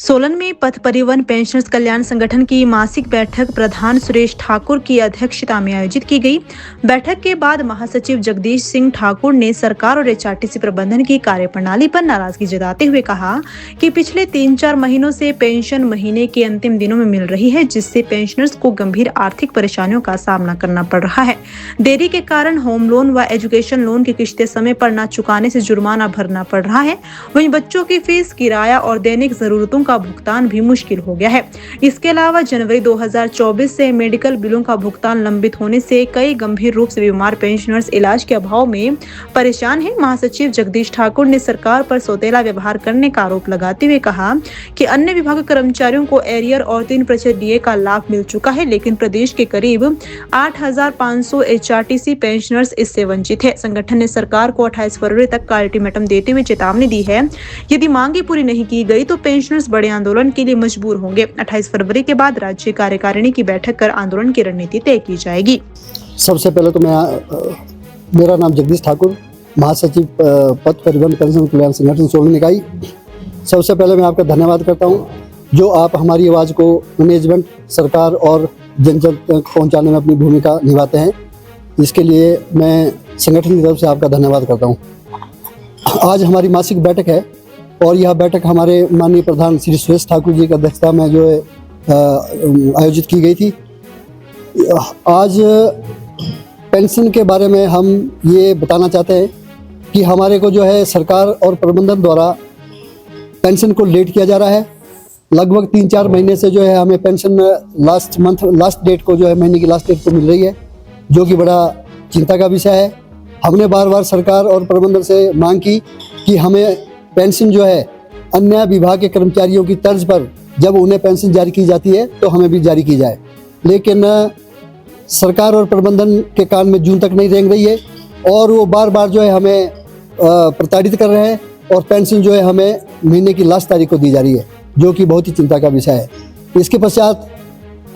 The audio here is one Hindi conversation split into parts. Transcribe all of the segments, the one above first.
सोलन में पथ परिवहन पेंशनर्स कल्याण संगठन की मासिक बैठक प्रधान सुरेश ठाकुर की अध्यक्षता में आयोजित की गई। बैठक के बाद महासचिव जगदीश सिंह ठाकुर ने सरकार और एचआरटीसी प्रबंधन की कार्यप्रणाली पर नाराजगी जताते हुए कहा कि पिछले 3-4 महीनों से पेंशन महीने के अंतिम दिनों में मिल रही है, जिससे पेंशनर्स को गंभीर आर्थिक परेशानियों का सामना करना पड़ रहा है। देरी के कारण होम लोन व एजुकेशन लोन की किश्तें समय पर न चुकाने से जुर्माना भरना पड़ रहा है। वहीं बच्चों की फीस, किराया और दैनिक जरूरतों का भुगतान भी मुश्किल हो गया है। इसके अलावा जनवरी 2024 से मेडिकल बिलों का भुगतान लंबित होने से कई गंभीर रूप से बीमार पेंशनर्स इलाज के अभाव में परेशान हैं। महासचिव जगदीश ठाकुर ने सरकार पर सौतेला व्यवहार करने का आरोप लगाते हुए कहा कि अन्य विभाग कर्मचारियों को एरियर और 3% डीए का लाभ मिल चुका है, लेकिन प्रदेश के करीब 8,500 एचआरटीसी पेंशनर्स इससे वंचित है। संगठन ने सरकार को 28 फरवरी तक का अल्टीमेटम देते हुए चेतावनी दी है, यदि मांगे पूरी नहीं की गई तो पेंशनर्स बड़े आंदोलन के लिए मजबूर होंगे। 28 फरवरी के बाद राज्य कार्यकारिणी की बैठक कर आंदोलन की रणनीति तय की जाएगी। सबसे पहले तो मेरा नाम जगदीश ठाकुर, महासचिव पथ परिवहन पेंशन कल्याण संगठन सोलन इकाई। सबसे पहले मैं आपका धन्यवाद करता हूं, जो आप हमारी आवाज़ को मैनेजमेंट, सरकार और जन जन तक पहुँचाने में अपनी भूमिका निभाते हैं। इसके लिए मैं संगठन की तरफ से आपका धन्यवाद करता हूँ। आज हमारी मासिक बैठक है और यह बैठक हमारे माननीय प्रधान श्री सुरेश ठाकुर जी की अध्यक्षता में जो है आयोजित की गई थी। आज पेंशन के बारे में हम ये बताना चाहते हैं कि हमारे को जो है सरकार और प्रबंधन द्वारा पेंशन को लेट किया जा रहा है। लगभग 3-4 महीने से जो है हमें पेंशन लास्ट डेट को जो है महीने की लास्ट डेट को मिल रही है, जो कि बड़ा चिंता का विषय है। हमने बार बार सरकार और प्रबंधन से मांग की कि हमें पेंशन जो है अन्य विभाग के कर्मचारियों की तर्ज पर जब उन्हें पेंशन जारी की जाती है तो हमें भी जारी की जाए, लेकिन सरकार और प्रबंधन के कान में जून तक नहीं रेंग रही है और वो बार बार जो है हमें प्रताड़ित कर रहे हैं और पेंशन जो है हमें महीने की लास्ट तारीख को दी जा रही है, जो कि बहुत ही चिंता का विषय है। इसके पश्चात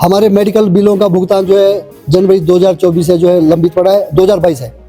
हमारे मेडिकल बिलों का भुगतान जो है जनवरी 2024 से जो है लंबित पड़ा है, 2022 है।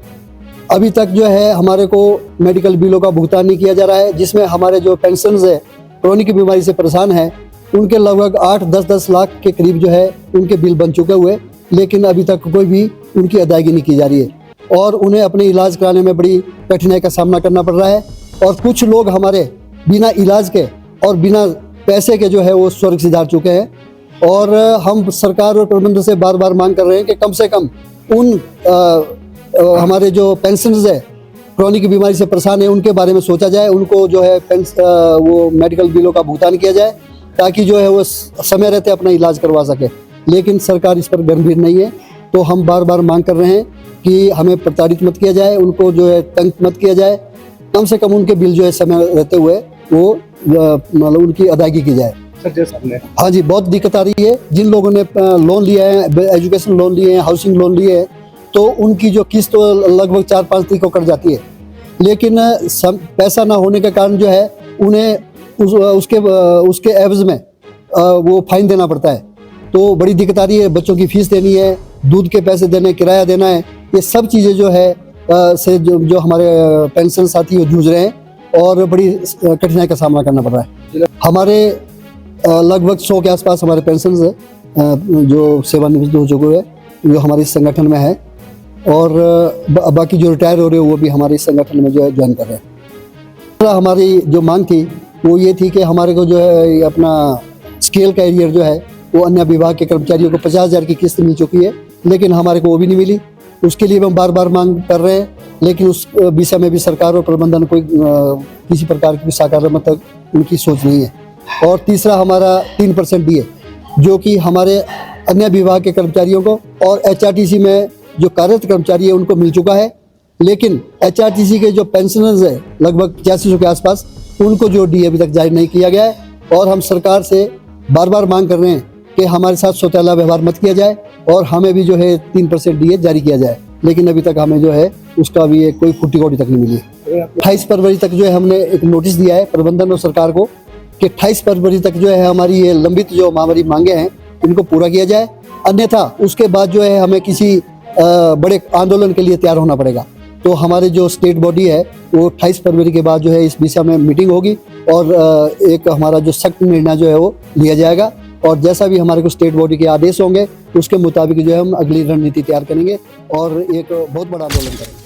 अभी तक जो है हमारे को मेडिकल बिलों का भुगतान नहीं किया जा रहा है, जिसमें हमारे जो पेंशनर्स है क्रोनिक बीमारी से परेशान हैं उनके लगभग 8-10 लाख के करीब जो है उनके बिल बन चुके हुए, लेकिन अभी तक कोई भी उनकी अदायगी नहीं की जा रही है और उन्हें अपने इलाज कराने में बड़ी कठिनाई का सामना करना पड़ रहा है। और कुछ लोग हमारे बिना इलाज के और बिना पैसे के जो है वो स्वर्ग सिधार चुके हैं और हम सरकार और प्रबंधन से बार बार मांग कर रहे हैं कि कम से कम उन हमारे जो पेंशनर्स है क्रोनिक बीमारी से परेशान है उनके बारे में सोचा जाए, उनको जो है वो मेडिकल बिलों का भुगतान किया जाए ताकि जो है वो समय रहते अपना इलाज करवा सके। लेकिन सरकार इस पर गंभीर नहीं है, तो हम बार बार मांग कर रहे हैं कि हमें प्रताड़ित मत किया जाए, उनको जो है तंग मत किया जाए, कम से कम उनके बिल जो है समय रहते हुए वो मतलब उनकी अदायगी की जाए। हाँ जी, बहुत दिक्कत आ रही है। जिन लोगों ने लोन लिया है, एजुकेशन लोन लिए हैं, हाउसिंग लोन लिए हैं, तो उनकी जो किस्त तो लगभग 4-5 तारीख को कट जाती है, लेकिन पैसा ना होने के कारण जो है उन्हें उसके एवज में वो फाइन देना पड़ता है। तो बड़ी दिक्कत आ रही है। बच्चों की फीस देनी है, दूध के पैसे देने, किराया देना है, ये सब चीज़ें जो है से जो हमारे पेंशन साथी वो जूझ रहे हैं और बड़ी कठिनाई का सामना करना पड़ रहा है। हमारे लगभग 100 के आसपास हमारे पेंशन है जो सेवानिवृत्त हो चुके हैं, जो हमारे इस संगठन में है, और बाकी जो रिटायर हो रहे हैं वो भी हमारे इस संगठन में जो है ज्वाइन कर रहे हैं। हमारी जो मांग थी वो ये थी कि हमारे को जो है अपना स्केल का एरियर जो है वो अन्य विभाग के कर्मचारियों को 50,000 की किस्त मिल चुकी है, लेकिन हमारे को वो भी नहीं मिली। उसके लिए हम बार बार मांग कर रहे हैं, लेकिन उस विषय में भी सरकार और प्रबंधन कोई किसी प्रकार की सकारात्मक उनकी सोच नहीं है। और तीसरा हमारा 3% डीए, जो कि हमारे अन्य विभाग के कर्मचारियों को और एचआरटीसी में जो कार्यरत कर्मचारी है उनको मिल चुका है, लेकिन एचआरटीसी के जो पेंशनर्स है लगभग 8500 के आसपास, उनको जो डीए अभी तक जारी नहीं किया गया है। और हम सरकार से बार बार मांग कर रहे हैं कि हमारे साथ सौतेला व्यवहार मत किया जाए और हमें भी जो है 3% डीए जारी किया जाए, लेकिन अभी तक हमें जो है उसका भी कोई फुटी कौड़ी तक नहीं मिली। 28 फरवरी तक जो है हमने एक नोटिस दिया है प्रबंधन और सरकार को कि 28 फरवरी तक जो है हमारी ये लंबित जो हमारी मांगे हैं इनको पूरा किया जाए, अन्यथा उसके बाद जो है हमें किसी बड़े आंदोलन के लिए तैयार होना पड़ेगा। तो हमारे जो स्टेट बॉडी है वो 28 फरवरी के बाद जो है इस विषय में मीटिंग होगी और एक हमारा जो सख्त निर्णय जो है वो लिया जाएगा और जैसा भी हमारे को स्टेट बॉडी के आदेश होंगे उसके मुताबिक जो है हम अगली रणनीति तैयार करेंगे और एक बहुत बड़ा आंदोलन करेंगे।